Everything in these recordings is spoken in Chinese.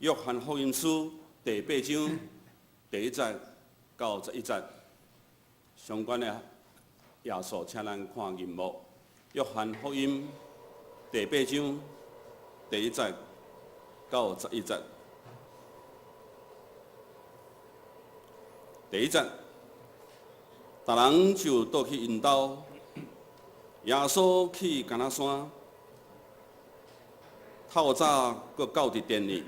约翰福音书第8章第1节到11节，相关的耶稣，请咱看银幕。约翰福音第8章第1节到11节。第1节，大人就倒去因兜，耶稣去橄榄山，透早阁到伫殿里。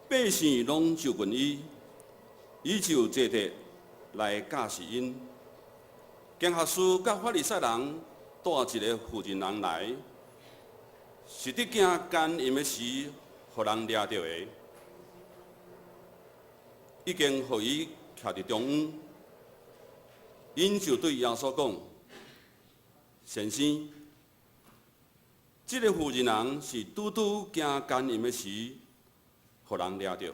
百姓拢就问伊，伊就坐地来教示因。经学士甲法利赛人带一个妇人人来，是伫惊奸淫的时，互人掠着的，已经互伊徛伫中央。因就对耶稣讲：“先生，这个妇人人是拄惊奸淫的时。” 互人掠着。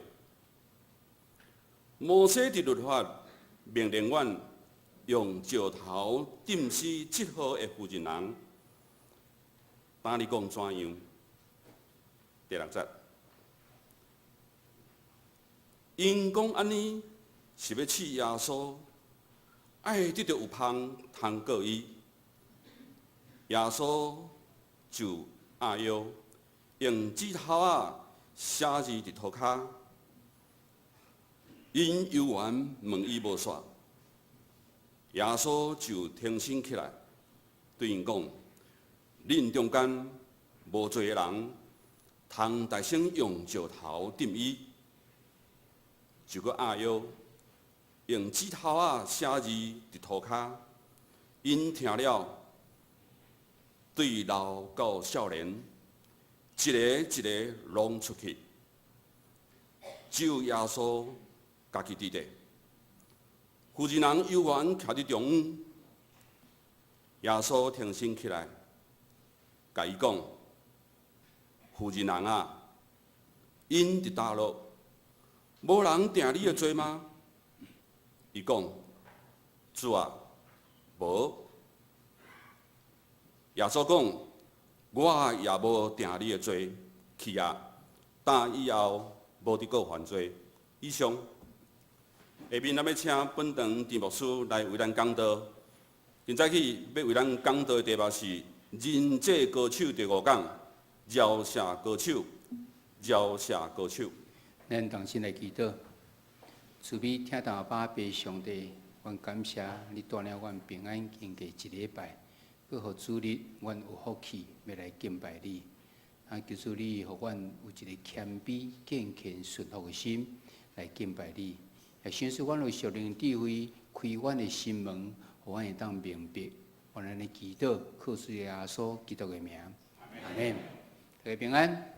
摩西伫律法命令阮用石头钉死7号的妇人人。当你讲怎样？第6节，因讲安尼是要试耶稣，爱得到有芳通告伊。耶稣就压腰，用指头啊。 写字伫涂骹，因犹原问伊无煞，耶稣就挺身起来，对因讲：“恁中间无罪的人，通大声用石头钉伊，就搁压腰，用指头啊写字伫涂骹。因听了，对老到少年。 一个一个拢出去，只有耶稣家己伫地。妇人人犹原徛伫中央。耶稣挺身起来，甲伊讲：“妇人人啊，因伫倒落，无人定你的罪吗？”伊讲：“主啊，无。”耶稣讲。 我也无定你的罪，去啊！但以后无得过犯罪。以上，下面咱要请本堂陈牧师来为咱讲道。现在起要为咱讲道的题目是“人际高手”第5讲，饶舌高手，饶舌高手。咱同心来祈祷，慈悲听到巴爸上帝，阮感谢你带领阮平安经过1礼拜。 佮互主日，阮有福气要来敬拜你。啊，求主你，互阮有一个谦卑、敬虔、顺服的心来敬拜你。也显示阮有属灵智慧，开阮的心门，互阮会当明白。阮安尼祈祷，靠主耶稣基督的名。阿门。大家平安。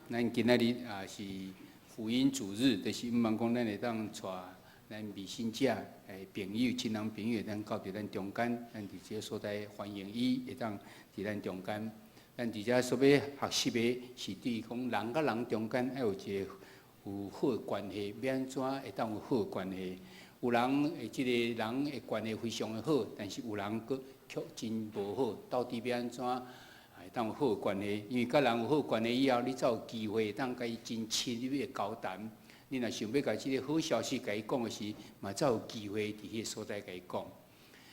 咱今仔日也是福音主日，就是毋茫讲咱会当带。 咱未信者诶朋友、亲人朋友，咱到伫咱中间，咱伫这所在欢迎伊，会当伫咱中间。咱伫遮所要学习的是对讲人甲人中间要有一个有好的关系，要安怎会当有好的关系？有人诶，即个人诶关系非常的好，但是有人佫却真无好，到底要安怎会当有好的关系？因为甲人有好的关系以后，你才有机会当甲伊真亲密的交谈。 你若想要甲即个好消息甲伊讲的时，嘛才有机会伫迄个所在甲伊讲。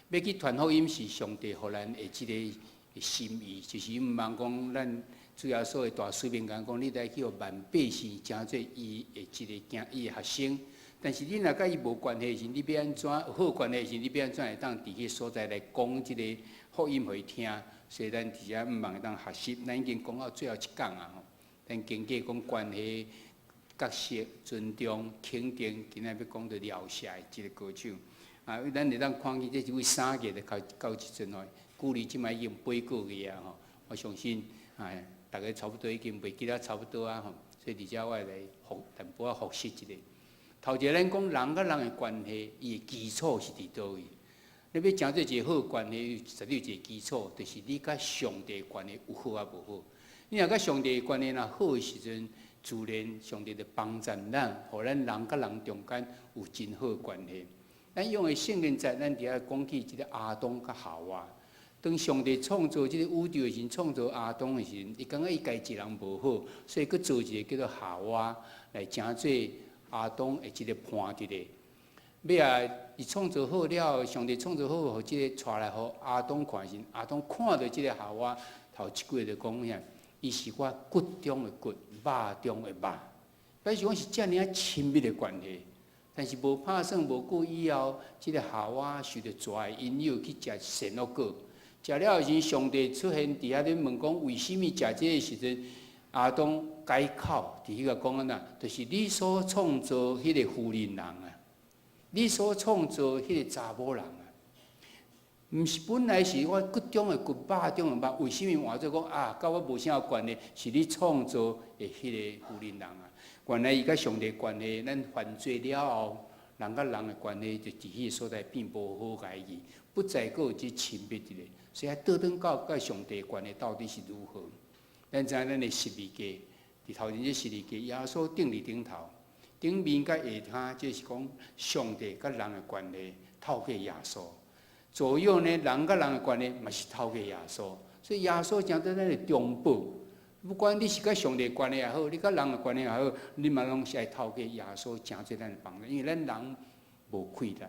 要去传福音是上帝互咱的即个心意，就是毋茫讲咱主要所谓大使命讲，你来去互万百姓诚做伊的即个惊伊的学生。但是你若甲伊无关系时，你要安怎有好关系时，你要安怎会当伫迄个所在来讲即个福音互伊听？所以咱伫遮毋茫会当学习。咱已经讲到最后一讲啊，吼，咱经过讲关系。 角色、尊重、肯定，今仔要讲到饶舌的即个歌手啊，咱会当看见这一位3月的到即阵哦，距离即摆已经8个月啊吼，我相信啊，大家差不多已经袂记得差不多啊吼，所以伫遮我来淡薄仔复习一下。头一个咱讲人甲人的关系，伊的基础是伫倒位？你要成做一个好关系，实有一个基础，就是你甲上帝的关系有好啊无好。你若甲上帝的关系若好的时阵， 自然，上帝就帮助咱，互咱人甲人中间有真好关系。咱用的圣经节，咱伫遐讲起即个阿当甲夏娃，当上帝创造即个宇宙的时，创造亚当的时，伊感觉伊家一人无好，所以佮做一个叫做夏娃来成做亚当的即个伴伫咧。尾啊，伊创造好了，上帝创造好，互即个带来互亚当看时，亚当看到即个夏娃，头一句就讲啥？伊是我骨中的骨，肉中的肉。表示讲是遮尔啊亲密的关系。但是无拍算无久以后，即个夏娃受着蛇的引诱去食善恶果。食了后时，上帝出现伫遐咧问讲，为什物食这个时阵，亚当改口伫迄个讲安那，就是你所创造迄个妇人人啊，你所创造迄个查某人啊，毋是本来是我骨中的骨，肉中的肉，为什物换做讲啊，甲我无啥有关系？是你创造的迄个妇人人啊。原来伊甲上帝关系，咱犯罪了后，人甲人的关系就伫迄个所在变无好个去，不再有即亲密伫咧。所以倒转到甲上帝的关系到底是如何？咱知影咱的十字架，伫头前即十字架，耶稣顶伫顶头，顶面甲下骹，即是讲上帝甲人的关系透过耶稣。左右呢，人甲人的关系嘛是透过耶稣，所以耶稣成做咱的中保。不管你是甲上帝关系也好，你甲人的关系也好，你嘛拢是爱透过耶稣成做咱的帮助，因为咱人无气力，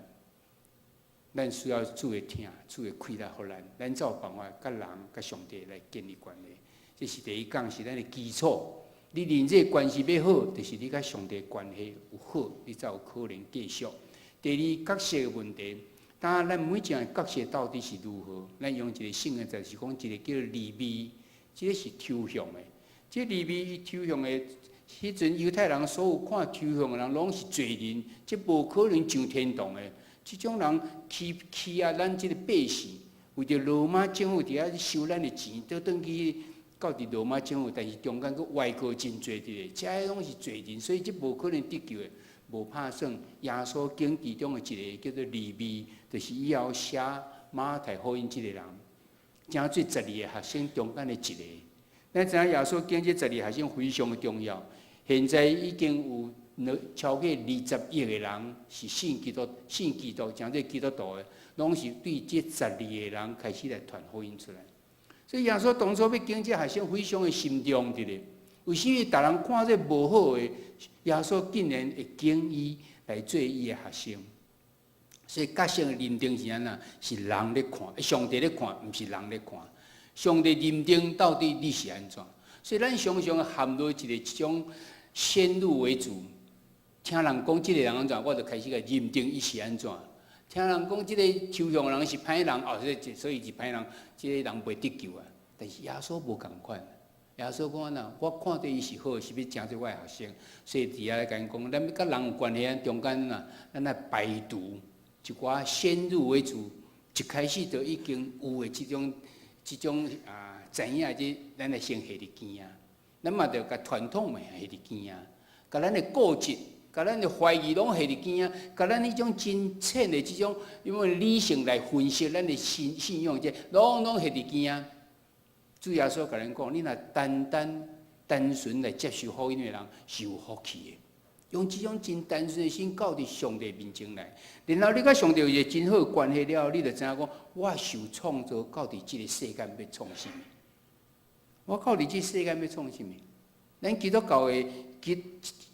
咱需要主的听，主的气力互咱，咱才有办法甲人甲上帝来建立关系。这是第一讲，是咱的基础。你人际关系要好，就是你甲上帝关系有好，你才有可能继续。第二，角色的问题，当然咱每一个角色到底是如何？咱用一个圣经，就是讲一个叫做利未。这个是抽象的，这利未伊抽象的，迄阵犹太人所有看抽象的人，拢是罪人，这无可能上天堂的。这种人欺压咱这个百姓，为着罗马政府伫遐收咱的钱，倒转去到伫罗马政府，但是中间佫歪过真侪伫咧，这拢是罪人，所以这无可能得救的。无拍算耶稣经其中的一个叫做利未，就是以后写马太福音这个人。正做12个学生中间的一个，咱知影耶稣经这12个学生非常的重要。现在已经有超过20亿个人是信基督，正做基督徒的，拢是对这12个人开始来传福音出来。所以耶稣当初要经这学生非常的心重的咧。为什么大人看这无好的，耶稣竟然会经伊来做伊的学生？所以角色的认定是安那？是人咧看，上帝咧看，毋是人咧看。上帝认定到底你是安怎？所以咱常常陷入一种先入为主，听人讲即个人安怎，我就开始来认定伊是安怎。听人讲即个抽象人是歹人，哦，所以是歹人，即个人袂得救啊。但是耶稣无共款，耶稣讲安那？我看对伊是好，是要成做我的学生。所以伫遐来甲因讲，咱要甲人有关系，中间呐，咱来排除。一寡先入为主，一开始就已经有的这种知影这咱来先下伫见啊，咱嘛着甲传统嘛下伫见啊，甲咱的固执，甲咱的怀疑拢下伫见啊，甲咱迄种真浅的这种因为理性来分析咱的信仰，这拢下伫见啊。主耶稣甲咱讲，你若单纯来接受福音的人是有福气的。用这种真单纯的心到伫上帝面前来，然后你甲上帝有一个真好的关系了，你就知影讲，我受创造到伫这个世间要创啥物？我到伫这世间要创啥物？咱基督教的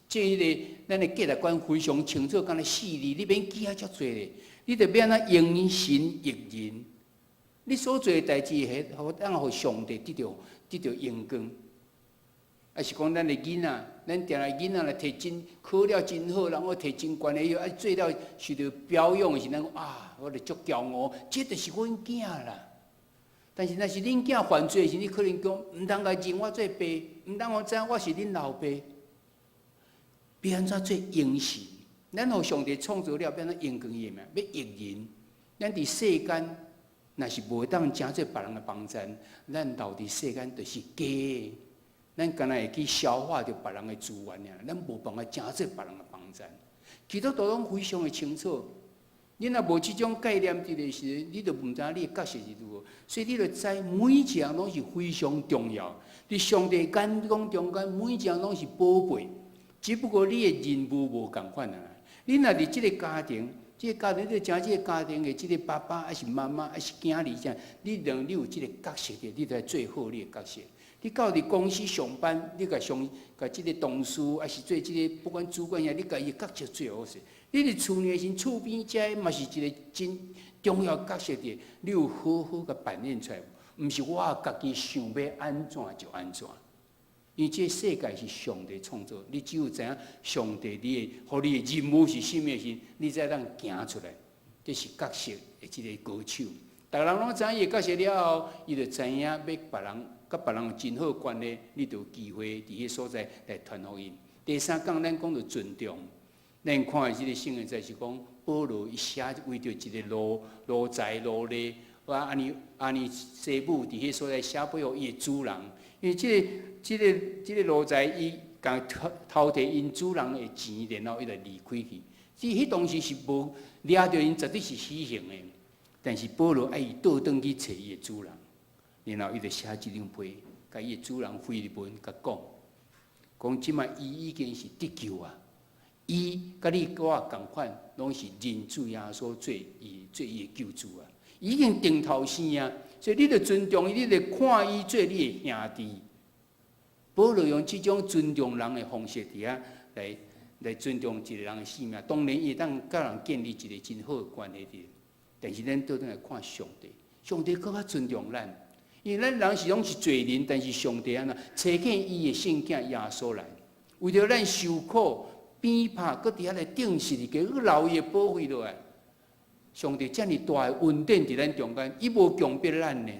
这个咱的价值观非常清楚，敢若4字，你免记啊遮济咧，你着要安怎应神益人？你所做的代志，互上帝得到荣光。啊是讲咱的囡仔，咱定来囡仔来摕真考了真好，然后摕真悬的以后，啊做了受到表扬的时，咱讲啊，我着足骄傲，这就是阮囝啦。但是若是恁囝犯罪的时，你可能讲毋通甲认我做爸，毋通互知影我是恁老爸。要安怎做英士？咱互上帝创造了，要安怎荣光伊嘛？要益人。咱伫世间，若是无当成做别人的帮衬，咱留伫世间就是假的。咱干那会去消化着别人的资源尔，咱无办法成做别人的帮衬。基督徒拢非常的清楚，你若无这种概念伫咧时，你就毋知影你的角色是如何。所以你就知每一项拢是非常重要。伫上帝眼光中间，每一项拢是宝贝。只不过你的任务无共款啊。你若伫即个家庭，这个家庭，你讲这个家庭的这个爸爸还是妈妈还是囝儿这样，你有这个角色的，你才做好你的角色。你到伫公司上班，你甲这个同事还是做这个不管主管呀，你甲伊角色做好势。你伫厝内时厝边遮嘛是一个真重要角色的，你有好好甲扮演出来，毋是我家己想要安怎就安怎。因为这世界是上帝创造，你只有知影上帝互你的任务是甚物时，你才当行出来。这是角色的这个高手。逐个人拢知影伊的角色了后，伊就知影要别人甲别人有真好关系，你就有机会伫迄所在来传福音。第三讲，咱讲到尊重。咱看的这个圣经就是讲，保罗伊写为着一个奴才奴隶，安尼西母伫迄所在写背后伊的主人，因为这个奴才伊共偷摕因主人的钱，然后伊就离开去。其实迄当时是无掠着因，绝对是死刑的。但是保罗爱伊倒转去找伊的主人，然后伊就写一张批，甲伊的主人回日文甲讲即摆伊已经是得救啊。伊甲你甲我共款，拢是认主耶稣做伊的救主啊！已经定头生啊，所以你着尊重伊，你着看伊做你的兄弟。保罗用即种尊重人的方式，伫遐来尊重一个人的性命。当然，伊当甲人建立一个真好的关系的。但是咱倒转来看上帝，上帝更较尊重咱，因为咱人拢是罪人，但是上帝安那找见伊的圣囝耶稣来，为着咱受苦。鞭拍，搁伫遐来定死伊，佮留伊保卫落来。上帝遮尔大的恩典伫咱中间，伊无强迫咱呢。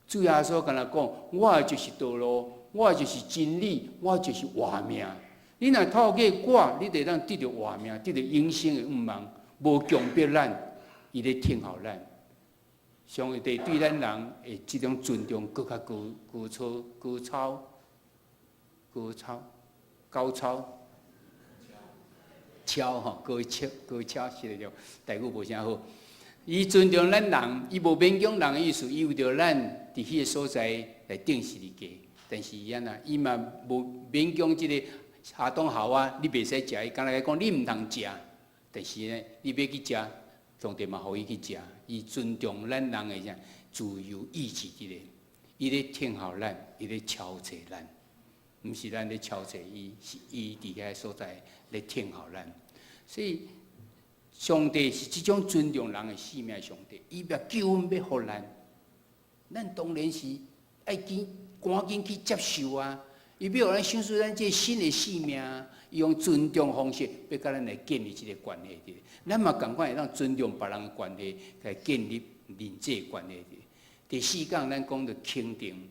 主耶稣敢若讲：我就是道路，我就是真理，我就是活命。你若透过我，你就当得到活命，得到永生的愿望，无强迫咱，伊咧听候咱。上帝对咱人的即种尊重，搁较高超。超吼，高超是了，台语无啥好。伊尊重咱人，伊无勉强人的意思，伊为着咱伫迄个所在来定死你家。但是伊安那，伊嘛无勉强即个夏冬夏娃，你袂使食，伊敢若讲你毋通食。但是呢，你要去食，上帝嘛互伊去食。伊尊重咱人的啥自由意志之类，伊咧听候咱，伊咧敲找咱。毋是咱咧敲诈伊，是伊伫遐所在咧听候咱。所以上帝是即种尊重人的性命，上帝伊要救恩要互咱，咱当然是爱赶紧去接受啊！伊要互咱享受咱这新的性命，伊用尊重方式要甲咱来建立即个关系的。咱嘛共款会当尊重别人的关系，来建立人际关系的。第四讲咱讲到肯定。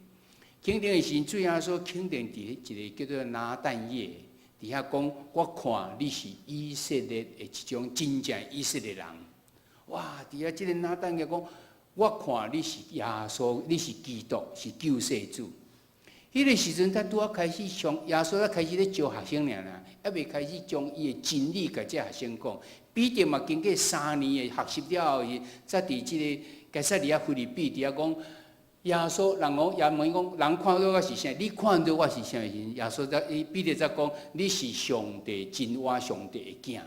肯定的时阵，主耶稣肯定伫一个叫做拿但业，伫遐讲，我看你是以色列的一种真正以色列人。哇！伫遐即个拿但业讲，我看你是耶稣，你是基督，是救世主。迄个时阵，他拄啊开始上耶稣啊开始咧招学生尔啦，还未开始将伊的真理甲这学生讲。彼得嘛经过3年的学习了后，才伫即个该撒利亚腓立比伫遐讲。耶稣人讲，也问讲，人看到我是啥？你看到我是啥时？耶稣彼得才讲，你是上帝真活上帝的囝。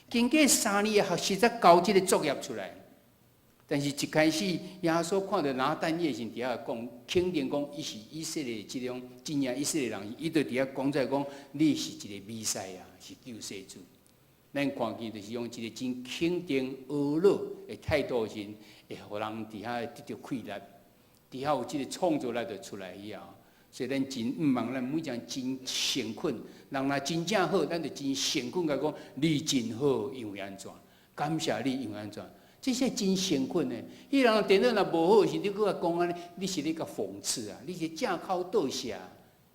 经过3年的学习，才交这个作业出来。但是一开始，耶稣看到拿但业时，伫遐讲，肯定讲，伊是以色列即种真正以色列人，伊就伫遐讲出来讲，你是一个弥赛亚，是救世主。咱看见就是用一个真肯定、阿乐的态度时，会互人伫遐得到快乐。伫遐有即个创造力就出来以后，所以咱真毋茫咱每件真诚恳，人若真正好，咱就真诚恳甲讲，你真好，因为安怎？感谢你，因为安怎？这些真诚恳的。迄人电脑若无好时，你搁甲讲安尼，你是咧甲讽刺啊？你是正口倒写，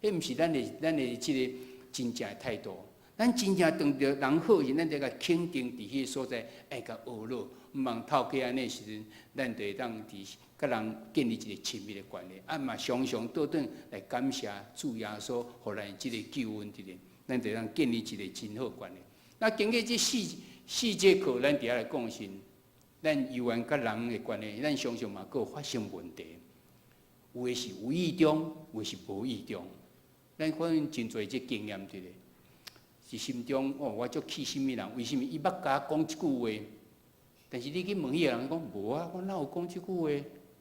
迄毋是咱的即个真正的态度。咱真正当着人好时，咱就甲肯定伫迄个所在，爱甲学乐，毋茫透过安尼时阵，咱就会当伫。甲人建立一个亲密的关系，嘛常常倒转来感谢主耶稣，互咱即个救恩伫咧，咱就当建立一个真好关系。那经过这四节课，咱伫遐来讲是，咱有缘甲人的关系，咱常常嘛佫有发生问题，有诶是有意中，有诶是无意中。咱可能真侪即经验伫咧，是心中哦，我足气什么人？为什么伊捌甲我讲一句话？但是你去问迄个人讲，无啊，我哪有讲即句话？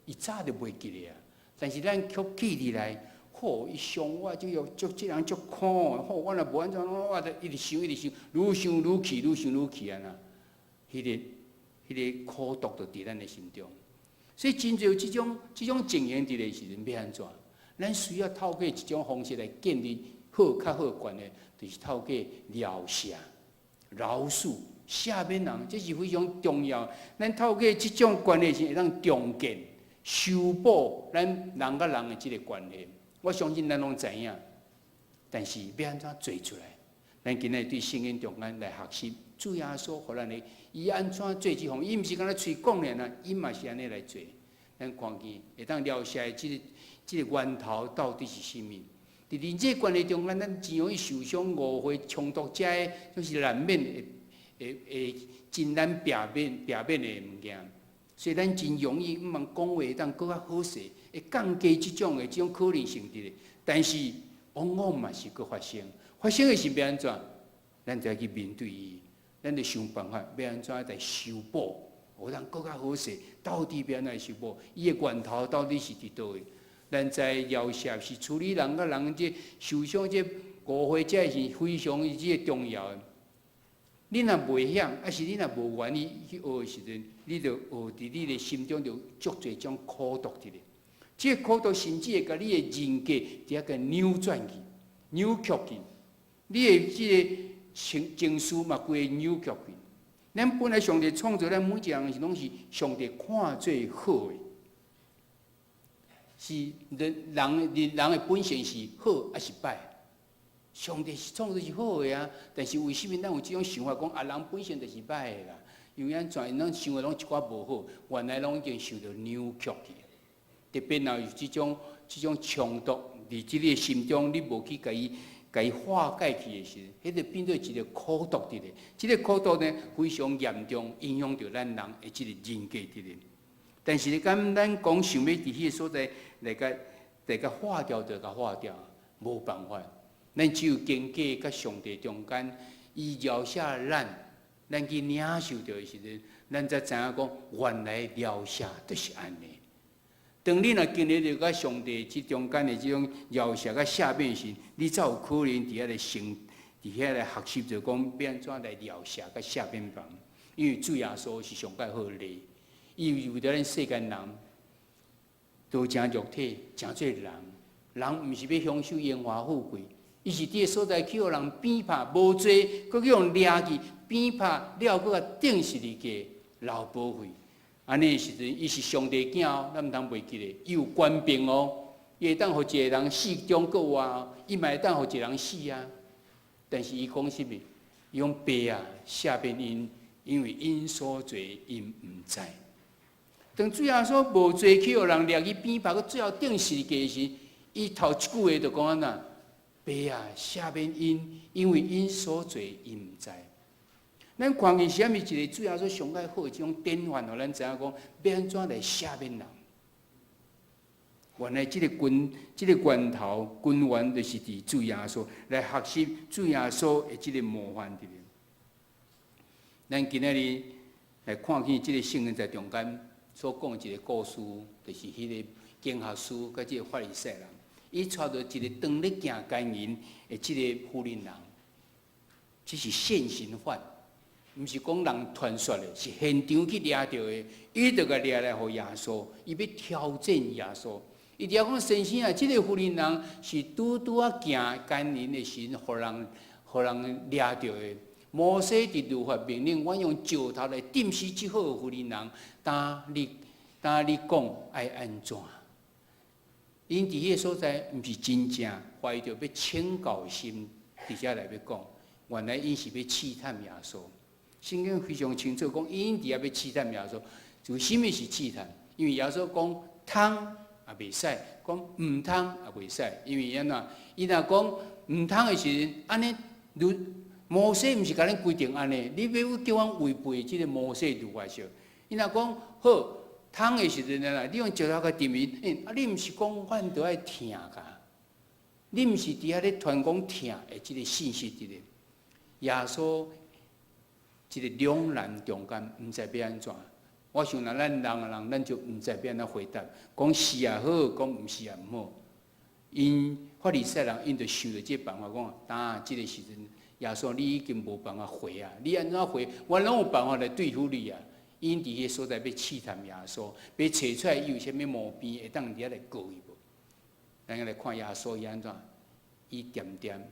伊早就袂记咧啊。但是咱曲记起来，吼，伊伤我就要足即人足苦的，吼，我若无安怎，我就一直想，愈想愈气，愈想愈气安那。迄个苦毒就伫咱的心中。所以真侪即种情形伫咧时阵要安怎？咱需要透过一种方式来建立较好观念，就是透过疗舍、饶恕、赦免人，这是非常重要。咱透过即种观念是会当重建、修补咱人甲人的即个关系。我相信咱拢知影，但是要安怎做出来？咱今日对圣经中间来学习，主耶稣互咱的，伊安怎做即项？伊毋是敢若嘴讲尔啊，伊嘛是安尼来做。咱看见会当疗舍的即个源头到底是甚物？伫人际关系中间，咱真容易受伤、误会、冲突，遮个就是难免会真难避免的物件。所以咱真容易毋通讲话，会当搁较好势，会降低即种可能性伫咧。但是往往嘛是搁发生，发生的是要安怎？咱就要去面对伊，咱就想办法要安怎来修补。有人搁较好势，到底要安怎修补？伊的源头到底是伫倒位？咱在疗舍是处理人甲人这受伤、这误会，这是非常这重要的。你若袂晓，还是你若无愿意去学的时阵，你就学伫你的心中就足侪种苦毒伫咧。这个苦毒甚至会甲你的人格伫遐个扭转去、扭曲去，你的这个情绪嘛，规个扭曲去。咱本来上帝创造咱每一个人是拢是上帝看做好的，是人的本性是好还是歹？上帝是创造是好的啊，但是为什么咱有这种想法讲啊？人本性就是歹的啦，因为咱全咱想的拢一寡无好，原来拢已经受到扭曲去。特别若有这种冲突伫即个心中，你无去甲伊化解去的时候，迄就变做一个苦毒伫咧。即个苦毒呢，非常严重，影响到咱人的即个人格伫咧。但是敢咱讲想要伫迄个所在来甲化掉，就甲化掉，无办法。咱只有经过甲上帝中间，伊饶下咱去领受到的时阵，咱才知影讲，原来饶下就是安尼。当你若经历着甲上帝即中间的即种饶下甲赦免时，你才有可能伫遐来伫遐来学习，就讲要安怎来饶下甲赦免人。因为主耶稣是上介好例，伊为着咱世间人，都成肉体，成做人。人毋是要享受荣华富贵。伊是伫个所在去互人鞭拍无罪，佮去用掠去鞭拍了，佮甲定死伫个劳保费。安尼时阵，伊是上帝囝哦，咱毋通袂记咧。伊有官兵哦，伊会当互一个人死中国外哦，伊嘛会当互一个人死啊。但是伊讲什么？伊讲爸啊，赦免因，因为因所做，因毋知。当主耶稣无罪去互人掠去鞭拍，佮最后定死伫个时，伊头一句话就讲安那。爸啊，赦免因，因为因所做，因毋知。咱看见啥物一个主要说上介好的这种典范，互咱知影讲，要安怎来赦免人？原来这个源头根源就是伫主耶稣来学习主耶稣的这个模范伫咧。咱今仔日来看见这个圣经在中间所讲的一个故事，就是迄个经学师甲这个法利赛人。伊带着一个当咧行奸淫的即个妇人人，这是现行犯，毋是讲人传说的，是现场去抓到的。伊就甲抓来互耶稣，伊要挑战耶稣。伊就讲先生啊，即个妇人人是拄啊行奸淫的时，互人抓到的。摩西伫律法命令，阮用石头来钉死即号妇人人，但你讲爱安怎？因伫迄个所在，毋是真正怀着要请教心，伫遮来要讲，原来因是要试探耶稣。圣经非常清楚讲，因伫遐要试探耶稣，就什么是试探？因为耶稣讲通也袂使，讲毋通也袂使，因为安怎？伊若讲毋通的时阵，安尼如摩西毋是甲咱规定安尼，你要叫阮违背即个摩西律法说。伊若讲好。通的时阵啦，你用石头甲钉伊，你毋是讲阮着爱听噶？你毋是伫遐咧传讲听的即个信息伫咧？耶稣即个两难中间，毋知要安怎。我想，若咱人咱就毋知要安怎回答，讲是也好，讲毋是也毋好。因法利赛人因就想着即个办法，讲当即个时阵，耶稣你已经无办法回啊，你安怎回？我拢有办法来对付你啊！因伫迄所在要试探耶稣，要找出来伊有啥物毛病，会当伫遐来告伊无？咱来看耶稣伊安怎，伊点点，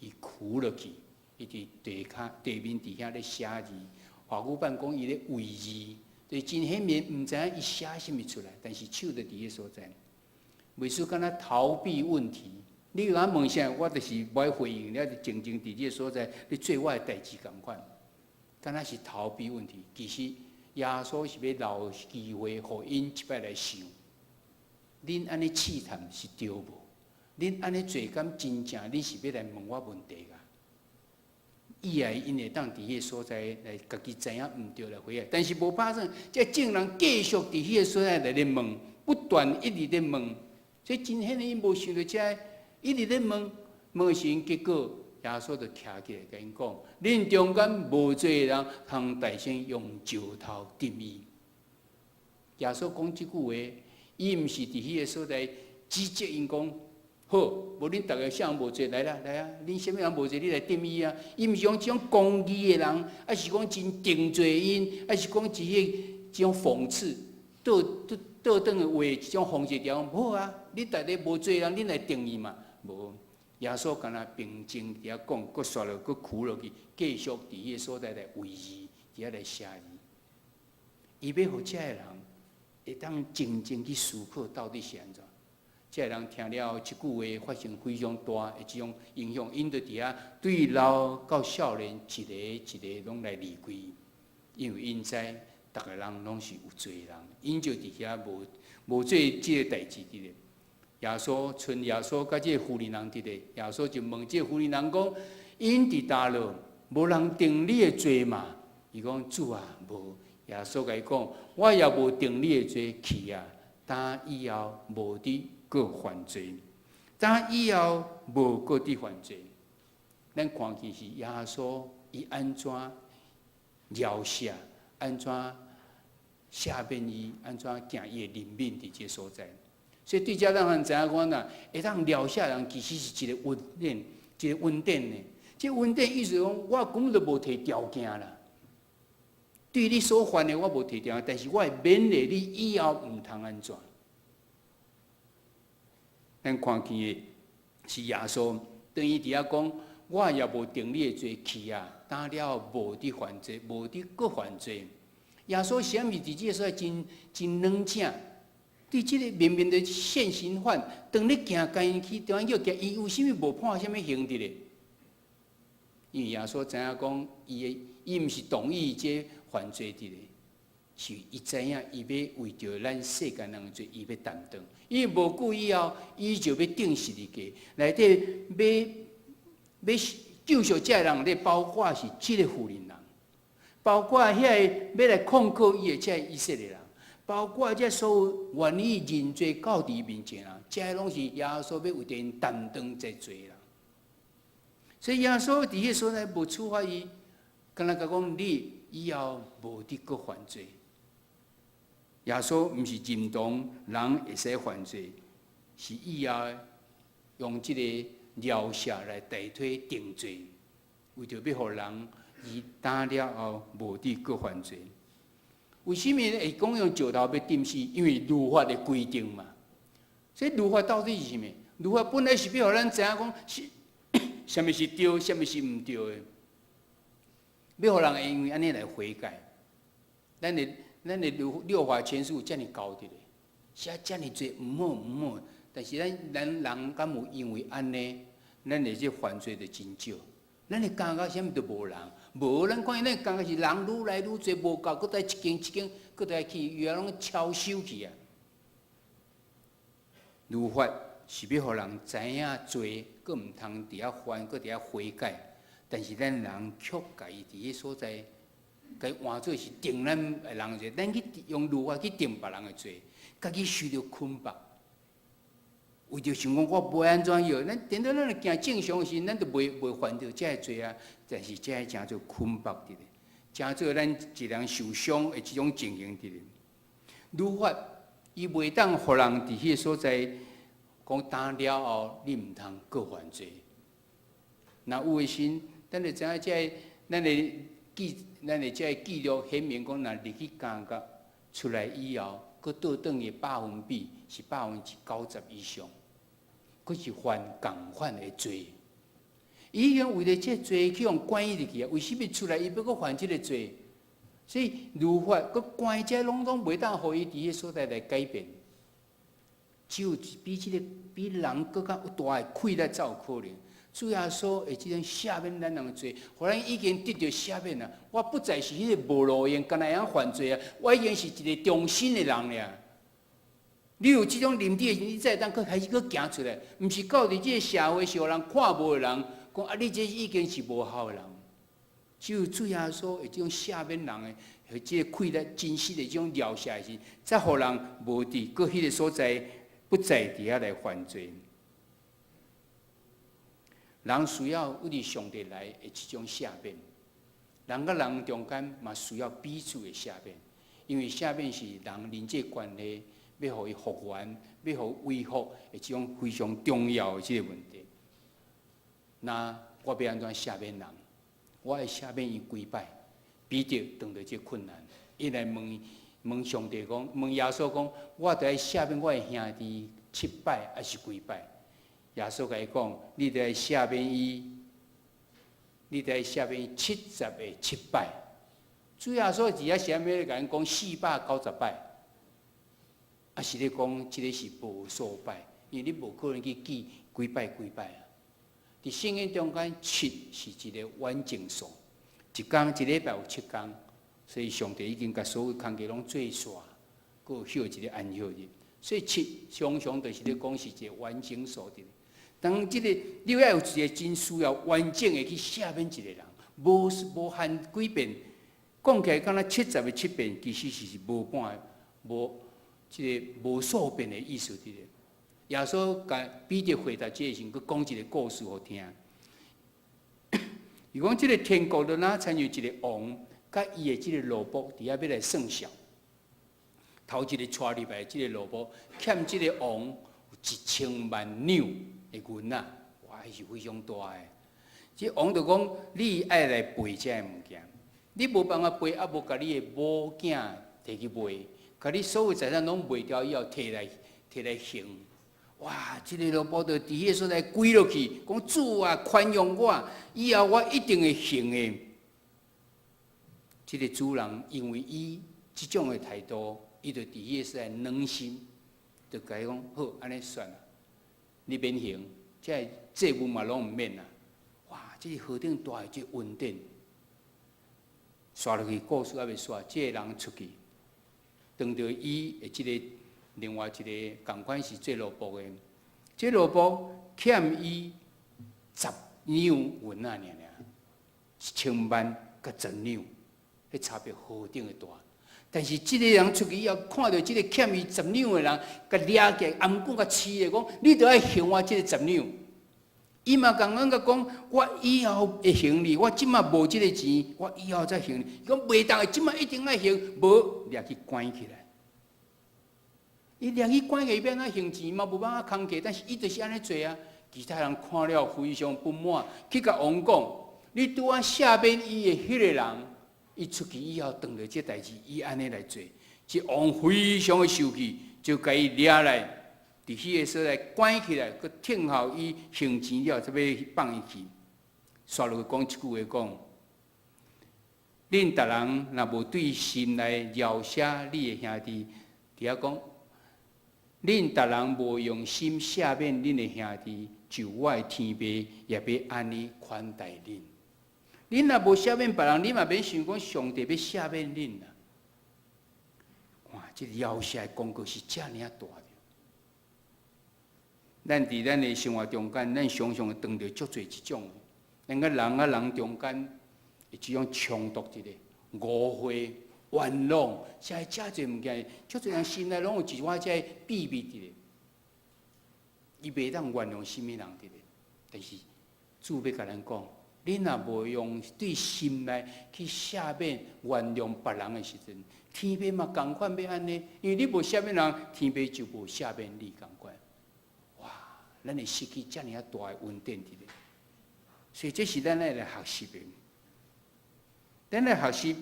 伊哭落去，伊伫地面伫遐咧写字。华语版讲伊咧为字，就真显面毋知影伊写啥物出来，但是手就伫迄所在。袂输敢若逃避问题，你有俺问啥，我就是无爱回应，了就静静伫这所在，你做我的代志共款，敢若是逃避问题。其实耶稣是要留机会，互因一摆来想，恁安尼试探是对无？恁安尼做敢真正？恁是要来问我问题噶？以后因会当伫迄所在来家己知影毋对来回答，但是无发生，这众人继续伫迄个所在来咧问，不断一直咧问。所以真显然，伊无想到遮，一直咧问时，结果耶稣就徛起来，甲因讲：恁中间无侪人通大声用石头钉伊。耶稣讲即句话，伊毋是伫迄个所在指责因讲：好，无恁逐个啥人无侪来啦，来啊！恁啥物人无侪，你来钉伊啊！伊毋是讲即种公义的人，还是讲真定罪因，还是讲即种讽刺，倒转的话，即种方式条无啊！你大家无做人，恁来定义嘛？无。耶稣敢若平静伫遐讲，佫刷落，佫哭落去，继续伫迄个所在来为字，伫遐来写字。伊要互遮个人会当静静去思考，到底是安怎？遮个人听了即句话，发生非常大的即种影响，因就伫遐对老到少年，一个一个拢来离开，因为因知逐个人拢是有罪人，因就伫遐无做即个代志伫咧。耶稣剩耶稣甲即个妇人人伫咧，耶稣就问即个妇人人讲：因伫倒落，无人定你的罪嘛？伊讲主啊，无。耶稣甲伊讲：我也无定你的罪，去啊！但以后无伫搁犯罪，但以后无搁伫犯罪。咱看见是耶稣伊安怎描写，安怎下面伊安怎行伊的人命伫即个所在。所以对遮咱人知影讲呐，会当撩下人其实是一个稳定，一个稳定的。即稳定意思讲，我根本就无提条件啦。对你所犯的我无提条件，但是我会勉励你以后毋通安怎。咱看见的是耶稣，等于伫遐讲，我也无定你的罪去啊，打了无伫犯罪，无伫搁犯罪。耶稣是毋是伫即个所在真冷静？对即个明明的现行犯，当你行间去中央叫行，伊有啥物无判啥物刑伫咧？因为耶稣知影讲，伊毋是同意这犯罪伫咧，是伊知影伊要为着咱世间人的罪，伊要担当。因为无久以后，伊就要定十字架，内底要救赎这人咧，包括是即个妇人人，包括遐个要来控告伊的这以色列人。包括这所有愿意认罪到伫面前人，这拢是耶稣要为着因担当这罪人。所以耶稣伫迄所在无处罚伊，敢若讲你以后无伫搁犯罪。耶稣毋是认同人会使犯罪，是以后用即个疗效来代替定罪，为着要互人伊打了后无伫搁犯罪。为什么会讲用石头要钉死？因为律法的规定嘛。所以律法到底是啥物？律法本来是要互咱知影讲是啥物是对，啥物是毋对的，要互人会因为安尼来悔改。咱的六法全书有遮尔高伫咧，写遮尔侪毋好，但是咱人敢有因为安尼，咱的这犯罪就真少。咱的感觉啥物都无人，无咱看咱感觉是人愈来愈多，无够，搁再一间，搁再去，越拢超收去啊！律法是要互人知影罪，搁毋通伫遐犯，搁伫遐悔改。但是咱人却家己伫迄所在，该换做是定咱的人罪，咱去用律法去定别人的罪，家己受着捆绑。为着想讲我袂安怎样，咱等到咱行正常时，咱就袂犯着这个罪啊。但是这真做捆绑伫咧，真做咱一人受伤的这种情形伫咧。律法伊袂当互人伫迄个所在讲打了后，你毋通搁犯罪。那有诶时，咱就知影这咱的这记录显明讲，若入去监狱出来以后，搁倒转去百分比是90%以上，搁是犯共款的罪。伊已经为了这罪去用关伊入去啊，为什么出来伊要搁犯这个罪？所以律法搁关这拢袂当互伊伫迄所在来改变，只有比人搁较有大的气力才有可能。主耶稣会即种赦免咱人的罪，互咱已经得到赦免啊！我不再是迄个无路用、干那样犯罪啊！我已经是一个忠心的人了。你有即种认知的时候，你才会当开始行出来，毋是到伫即个社会是互人看无的人，讲啊，你这已经是无效的人。只有主耶稣会即种赦免人的，和即个气力、真实的即种疗效的时，才互人无伫搁迄个所在不再伫遐来犯罪。人需要为伫上帝来的即种赦免，人甲人中间嘛需要彼此的赦免，因为赦免是人际关系要互伊复原、要互恢复的即种非常重要的即个问题。那我要安怎赦免人？我会赦免伊几摆？彼得碰到即困难，伊来问上帝讲，问耶稣讲，我得赦免我的兄弟7摆还是几摆？耶稣甲伊讲：“你得赦免伊70个7摆。”主耶稣伫遐下面甲因讲490摆，啊是咧讲即个是无数摆，因为你无可能去记几摆啊。伫圣经中间7是一个完整数，一礼拜有7天，所以上帝已经甲所有工课拢做煞，佮有休一个安息日，所以7常常就是咧讲是一个完整数的。当即个你要有一个真需要完整的去赦免一个人，无限几遍，讲起来敢若70个7遍，其实是即个无数遍的意思伫咧。耶稣甲彼得回答这个时，佮讲一个故事互听。伊讲即个天国就若参与一个王，甲伊的即个奴仆伫遐要来算账。头一个带入来即个奴仆，欠即个王有1000万两的银啊，哇，是非常大的。即王就讲，你爱来赔这个物件，你无办法赔，啊无甲你的某囝摕去卖，甲你所有财产拢卖掉以后，摕来还。哇！即个奴仆就伫迄所在跪落去，讲主啊，宽容我，以后我一定会还的。即个主人因为伊即种的态度，伊就伫迄个所在软心，就甲伊讲好，安尼算啦。你免还，这债务嘛拢毋免啦。哇！这是何等大的这稳定！刷落去故事还未刷，这个人出去，当着伊的这个另外一个共款是做奴仆的，这奴仆欠伊10两银啊，尔1000万甲10两，迄差别何等的大！但是即个人出去以后，看到即个欠伊10两的人，甲抓起来，暗棍甲刺的，讲你着爱还我即个10两。伊嘛共阮甲讲，我以后会还你，我即马无即个钱，我以后再还你。伊讲袂当的，即马一定爱还，无抓去关起来。伊抓去关起来，伊要安怎还钱嘛？无办法扛起，但是伊就是安尼做啊。其他人看了非常不满，去甲王讲：你拄啊赦免伊的迄个人。伊出去以后，当了这代志，伊安尼来做，这王非常的生气，就甲伊抓来，伫迄个所在关起来，佮听候伊还钱了，才要放伊去。刷落去讲一句话讲：恁逐人若无对心来饶赦你的兄弟，伫遐讲，恁逐人无用心赦免恁的兄弟，就我的天父也要安尼款待恁。恁若无赦免别人，你嘛免想讲上帝要赦免恁啦。哇，这饶赦的功课是遮尔啊大的。咱伫咱的生活中间，咱常常会碰到足侪即种，咱甲人中间的即种冲突一个误会、冤枉，遮侪物件，足侪人心内拢有一寡遮秘密伫咧。伊袂当原谅什么人伫咧，但是主要甲咱讲。你若无用对心内去赦免原谅别人的时阵，天父嘛共款要安尼，因为你无赦免人，天父就无赦免你共款。哇，咱会失去遮尔啊大的恩典伫咧。所以这是咱来学习的。咱来学习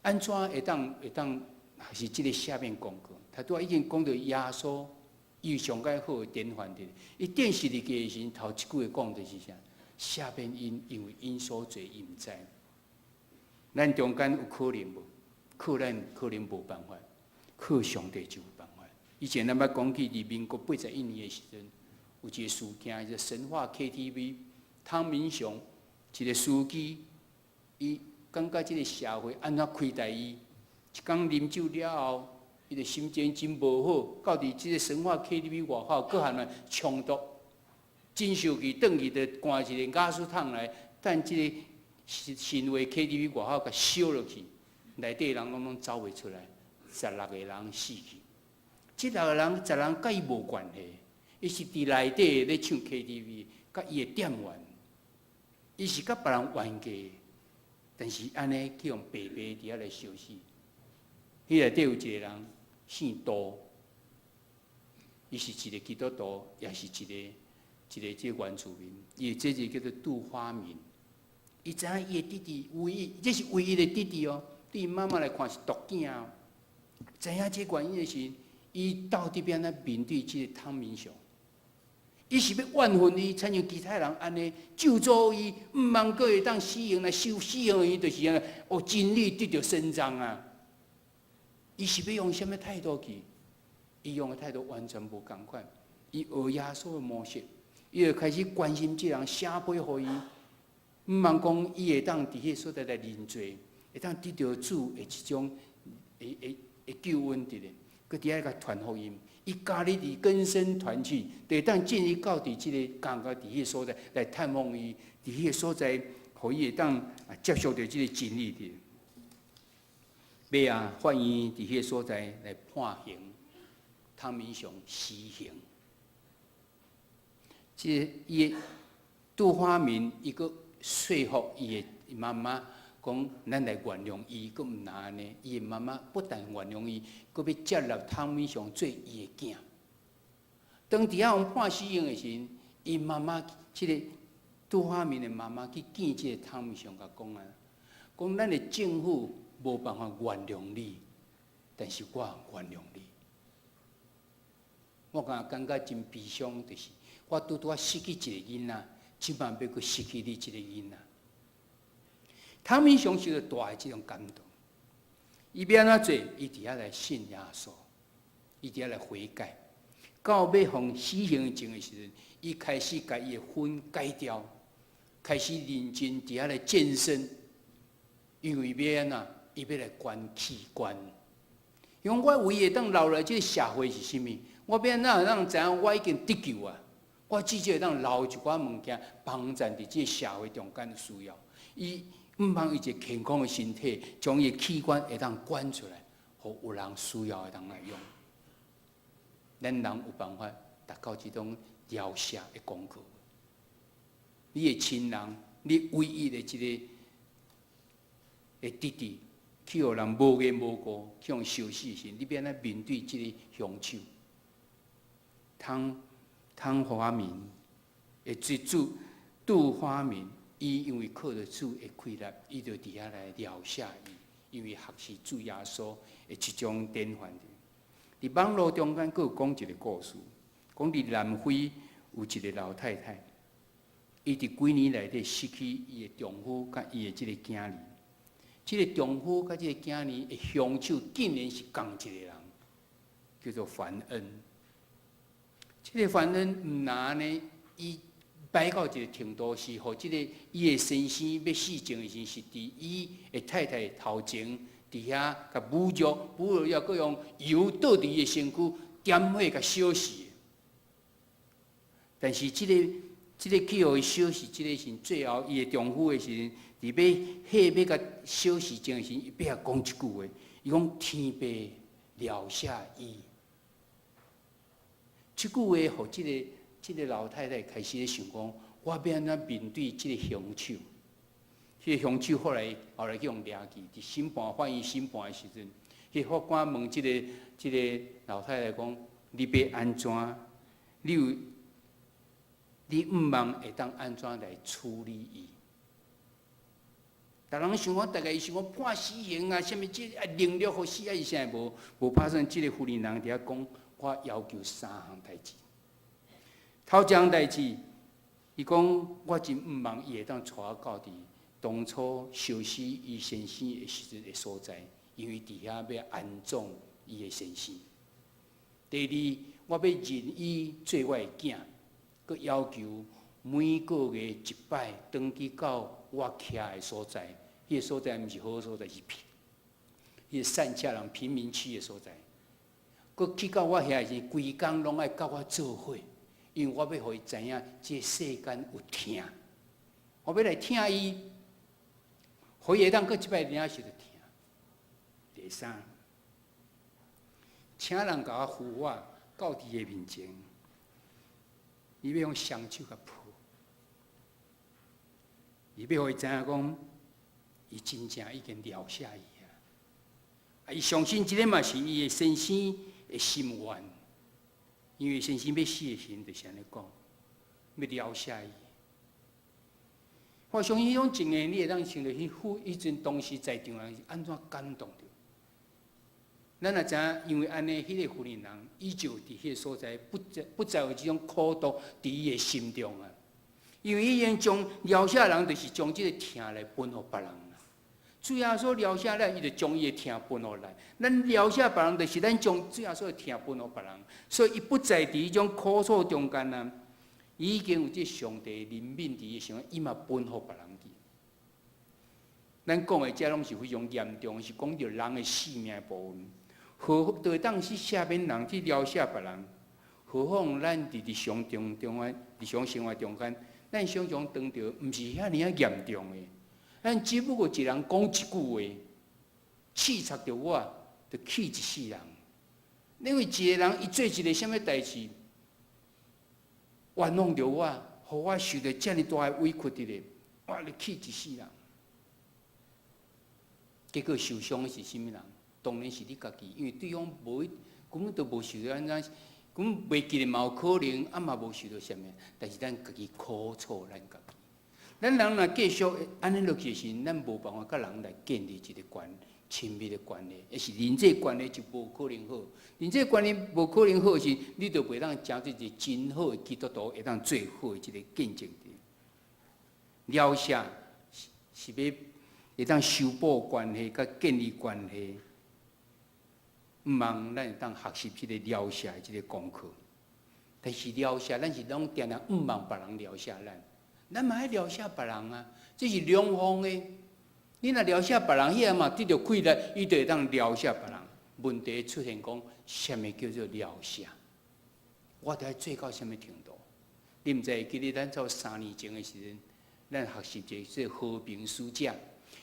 安怎会当是即个赦免功课。他拄已经讲到耶稣，伊上界好的典范的。伊电视里嘅时头一句话讲就是啥？赦免因为因所罪，伊毋知。咱中间有可能无？咱可能无办法，靠上帝就有办法。以前咱捌讲起伫民国81年的时阵，有一个事件，就神话 KTV， 汤明雄一个司机，伊感觉即个社会安怎亏待伊，一工啉酒了后，伊个心情真无好，到伫即个神话 KTV 外口，搁含了冲突，真受气，转去就关一个雅书桶内，等即个新话 KTV 外口甲烧落去，内底人拢走袂出来，16个人死去。即6个人10人甲伊无关系，伊是伫内底咧唱 KTV， 甲伊的店员，伊是甲别人冤家。但是安尼去用白白伫遐来烧死，迄内底有一个人姓杜，伊是一个基督徒，也是一个即个原住民，伊这就叫做杜花明。伊知影伊的弟弟唯一，这是唯一的弟弟哦，对伊妈妈来看是独囝哦。知影这原因的是，伊到底边咧面对即个汤明雄。伊是要怨恨伊，亲像其他人安尼咒诅伊，毋茫个会当死刑来受死刑的伊，就是安尼，哦，真理得到伸张啊！伊是要用什么态度去？伊用的态度完全无共款。伊学耶稣的模式，伊就开始关心这人，写批互伊，毋茫讲伊会当伫迄所在来认罪，会当得到主的一种的救恩伫咧，佮伫遐甲传福音。伊家己伫根深团契，就当建立到伫即个感觉伫迄个所在来探访伊，伫迄个所在，互伊会当接受到即个真理的。尾啊，法院伫迄个所在来判刑，汤明雄死刑。即个伊杜花明，伊个说服伊的妈妈。讲，咱来原谅伊，佫毋难安尼。伊的妈妈不但原谅伊，佫要接纳汤明雄做伊的囝。当伫遐判死刑的时阵，伊妈妈即个杜花明的妈妈去见即个汤明雄，甲讲啊，讲咱的政府无办法原谅你，但是我原谅你。我感觉真悲伤，就是我拄啊失去一个囡仔，即摆要佫失去你一个囡仔。汤明雄受到大的这种感动，伊要安怎做？伊伫遐来信耶稣，伊伫遐来悔改。到要放死刑前的时阵，伊开始甲伊的婚改掉，开始认真伫遐来健身，因为要安怎？伊要来捐器官。因为我唯一当留来这个社会是啥物？我要安怎让知影我已经得救啊？我至少会当留一寡物件，帮衬伫这个社会中间的需要。伊毋茫伊一个健康的身体，将伊的器官会当捐出来，互有人需要会当来用。咱人有办法达到这种疗舍的功课。你的亲人，你唯一的这个弟弟，去互人无缘无故去用烧死时，你要安怎面对这个凶手？汤花明的这杜花明。伊因为靠着主的开力，伊就伫遐来疗舍伊，因为学习主耶稣的一种典范。伫网络中间，佫有讲一个故事，讲伫南非有一个老太太，伊伫几年内底失去伊的丈夫甲伊的即个囝儿。即个丈夫甲即个囝儿的凶手竟然是同一个人，叫做樊恩。即个樊恩毋难呢，伊。摆到一个程度是，互即个伊的先生要死前的时，是伫伊的太太头前，伫遐甲侮辱了，佮用油倒伫伊的身躯，点火甲烧死。但是即个去互伊烧死，即个是最后伊的丈夫的时阵，伫要甲烧死前的时，伊要讲一句话，伊讲天父疗舍伊。即句话，互即个老太太开始咧想讲，我要安怎面对这个凶手？迄个凶手后来去用掠去，伫审判法院审判的时阵，迄法官问即个老太太讲：你要安怎？你毋茫会当安怎来处理伊？大人想讲，大概伊想讲判死刑啊，什物即凌辱互死啊，伊现在无拍算。即个妇人人伫遐讲，我要求3项代志。头一项代志，伊讲我真毋茫伊会当带我到伫当初烧死伊先生的时阵的所在，因为伫遐要安葬伊的先生。第二，我要认伊做我的囝。佮要求每个月1摆，登记到我徛的所在。迄个所在毋是好所在，是迄个善下人贫民区的所在。佮去到我遐时，规工拢爱甲我做伙，因为我要互伊知影，这世间有疼。我要来疼伊，互伊会当佮1摆领受着疼。第三，请人甲我扶我到伫个面前。伊要用双手甲抱，伊要互伊知影讲，伊真正已经留下伊啊！啊，伊相信即个嘛是伊的先生的心愿，因为先生要死的时阵就是安尼讲，要留下伊。我相信迄种情形，你会当想到迄阵当时在场人是安怎感动着。咱也知影，因为安尼，迄个妇人人依旧伫迄个所在，不再有即种苦毒伫伊的心中啊。因为伊已经将撩下人，就是将即个疼来分互别人啦。主要说撩下咱，伊就将伊的疼分互咱。咱撩下别人，就是咱将主要说的疼分互别人。所以伊不在伫迄种苦楚中间啊，伊已经有即上帝怜悯伫伊上，伊嘛分互别人去。咱讲的这拢是非常严重，是讲着人的性命的部分。就会当去下面人去撩下别人，何况咱伫日常中日常生活中间，咱常常当着毋是遐尔严重的，咱只不过一人讲一句话，刺插着我，就气一世人。因为一个人伊做一个什么代志，冤枉着我，互我受着遮尔大的委屈伫咧，我就气一世人。结果受伤的是甚物人？当然是你家己，因为对方根本都无受到安怎，根本袂记得嘛有可能，啊嘛无受到什么，但是咱家己苦楚咱家己。咱人若继续安尼落去时，咱无办法甲人来建立一个亲密的关系，也是人际关系就无可能好。人际关系无可能好时，你就袂当成做一个真好的基督徒，会当最好的一个见证者。了解是要会当修补关系，甲建立关系。毋茫咱会当学习即个了解即个功课，但是了解咱是拢定定毋茫别人了解咱嘛爱了解别人啊，这是两方的。你若了解别人，迄个嘛得到快乐，伊就会当了解别人。问题出现讲，什么叫做了解？我得做到什么程度？你毋知记得咱做3年前的时阵，咱学习一个和平使者，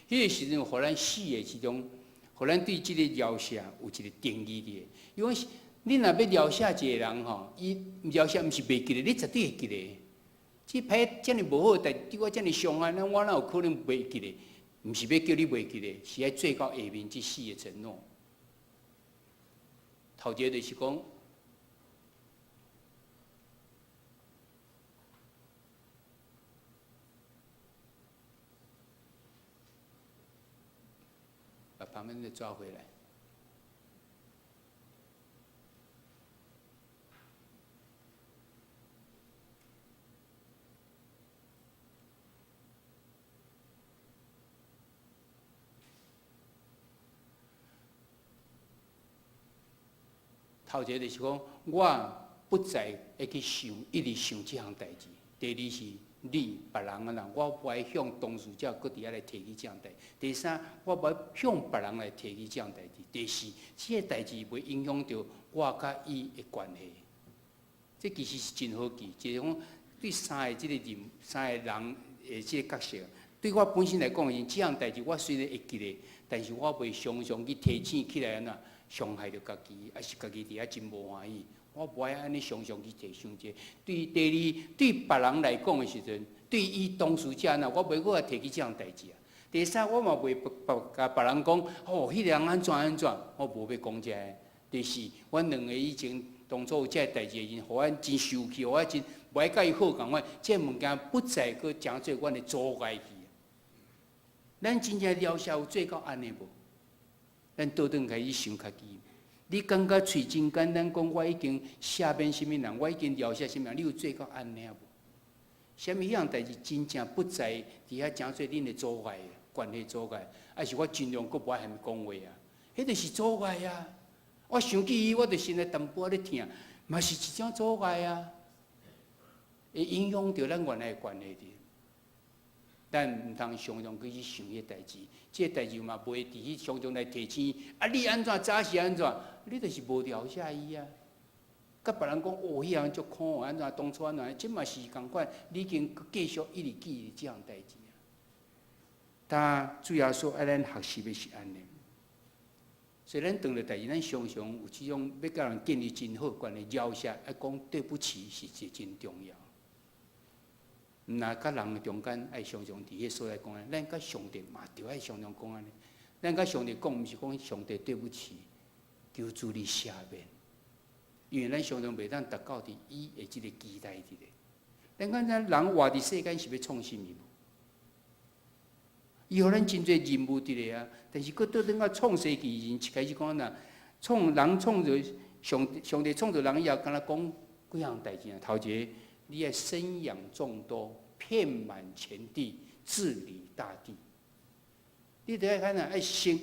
迄个时阵，互咱死的其中。互咱对即个了解有一个定义的，因为你若要了解一个人吼，伊了解毋是袂记得，你绝对会记得。即歹遮尔无好，但对我遮尔伤害，那我哪有可能袂记得？毋是要叫你袂记得，是爱做到下面即4个承诺。头一个就是讲，把旁边的抓回来。头一个就是讲，我不再会去想，一直想这项代志。第二是你别人啊人，我不爱向当事者搁伫遐来提起这项代志。第三，我不爱向别人来提起这项代志。第四，这个代志袂影响到我甲伊的关系。这其实是真好记，就是讲对三个人的这个角色，对我本身来讲，这项代志我虽然会记得，但是我袂常常去提醒起来安那。伤害着家己，还是家己伫遐真无欢喜。我无爱安尼常常去提醒这。对第二，对别人来讲的时阵，对伊当事者呐，我袂搁提起这项代志啊。第三，我嘛袂甲别人讲，哦，迄个人安怎安怎，我无要讲这个。第四，阮两个以前当初有这代志的人，互阮真受气，互阮真袂甲伊好共款，这物件不再去诚做阮的阻碍去。咱真正了解有做到安尼无？咱倒转开始想较己。你感觉喙真简单，讲我已经下面什么人，我已经了解什么人，你有做到安尼无？什么迄样代志真正不在伫遐诚做恁的阻碍，关系阻碍，还是我尽量搁无爱讲话啊？迄就是阻碍啊！我想起伊，我就心内淡薄仔咧疼，嘛是一种阻碍啊，会影响到咱原来的关系的。但毋通常常去想迄代志，即个代志嘛袂伫迄常常来提醒。啊，你安怎早是安怎？你就是无了解伊啊。甲别人讲哦，迄人足苦，安怎当初安怎？即嘛是共款，你已经继续一直记即项代志啊。但主要说爱咱学习的是安尼。所以咱当了代志，咱常常有即种要甲人建立真好关系，了解爱讲对不起是一真重要。那甲人中间爱常常伫迄所在讲安尼，咱甲上帝嘛着爱常常讲安尼。咱甲上帝讲，毋是讲上帝对不起，求主你赦免。因为咱常常袂当达到伫伊的即个期待伫咧。咱看咱人活伫世间是要创啥物无？伊互咱真侪任务伫咧啊，但是佫倒转到创世纪人一开始讲呐，创人创造上帝创造人以后，敢若讲几项代志啊？头一个，你要生养众多，遍满全地，治理大地。你得爱看呐，爱生，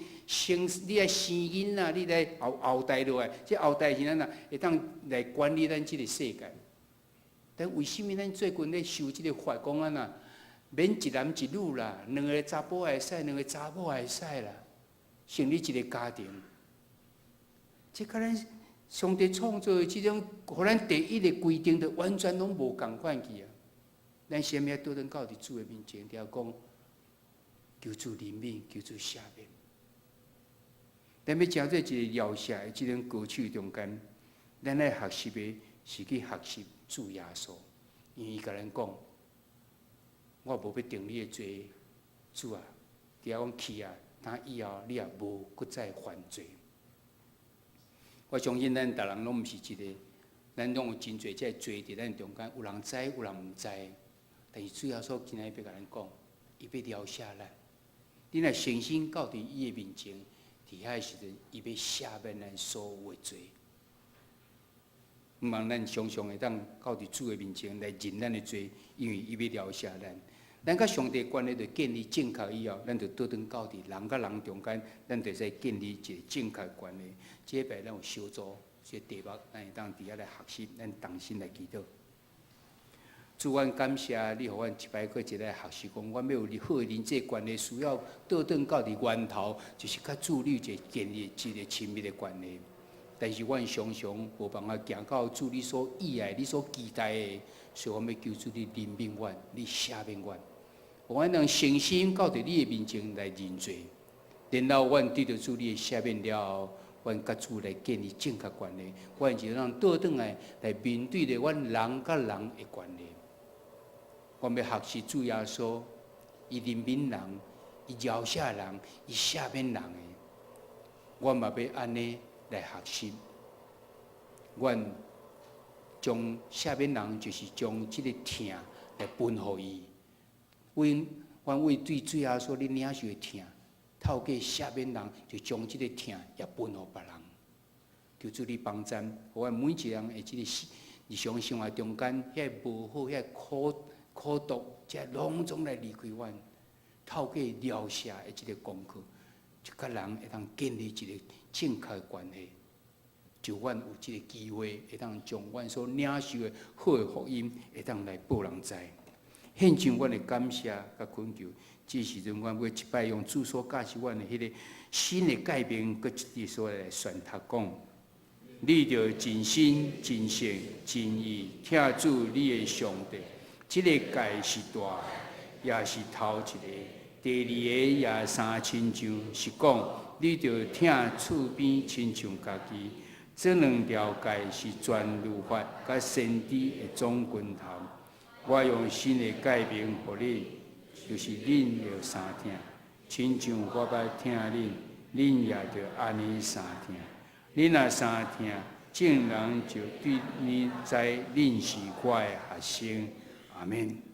你爱生囡仔，你来后代落来，这后代是咱呐，会当来管理咱即个世界。但为什么咱最近咧受即个法讲啊呐？免一男一女啦，两个查甫也会使，两个查某也会使啦，成立一个家庭。这甲咱上帝创造的即种，互咱第一个规定，就完全拢无共款去啊！咱先要倒转到伫主的面前，要讲求主怜悯，求主赦免。咱要诚做一个了解的即种歌曲中间，咱来学习的是去学习主耶稣，因为伊甲咱讲。我无要定你的罪，主啊！伫遐讲去啊，等以后你也无搁再犯罪。我相信咱逐人拢毋是一个，咱拢有真侪这罪伫咱中间，有人知，有人毋知。但是主要说今日要甲咱讲，伊要了解咱。你若诚心到伫伊的面前，伫遐时阵，伊要赦免咱所有的罪。毋茫咱常常会当到伫主的面前来认咱的罪，因为伊要了解咱。咱甲上帝关系就建立正确以后，咱就倒转到伫人甲人中间，咱就使建立一个正确关系。这摆咱有小组，这题目咱会当伫遐来学习，咱同心来祈祷。主，阮感谢你，互阮一摆过一来学习，讲阮要有好的人际关系，需要倒转到伫源头，就是甲主你一个建立一个亲密的关系。但是阮常常无办法行到主你所意爱、你所期待的，所以我们要求主你怜悯阮，你赦免阮，阮能诚心到伫你的面前来认罪，然后阮得到主你的赦免了后，阮甲主来建立正确关系，阮就让倒转来面对着阮人甲人的关系。我要学习主耶稣，伊怜悯人，伊饶恕人，伊赦免人的，我嘛要安尼。来学习，阮将赦免人，就是将即个疼来分予伊。阮为对主耶稣你领受的疼，透过赦免人，就将即个疼也分予别人。求主你帮助，互阮每一个人的即个日常生活中间，遐无好、遐苦毒，这拢总来离开阮。透过疗赦的即个功课，就甲人会当建立一个正确的关系，就阮有即个机会，会当将阮所领受的好的福音，会当来报人知。献上阮的感谢甲恳求，这时阵阮要一摆用主所教示阮的迄个新的改变，搁一直所来宣读讲：你着真心、真性、真意听主你的上帝，这个界是大，也是头一个。第二个也三亲像，是讲你着听厝边亲像家己。这两条界是全律法甲先知的总拳头。我用新的改名互你，就是恁着三听。亲像我捌听恁，恁也着安尼相听。恁若相听，众人就对你知恁是我的学生。阿免。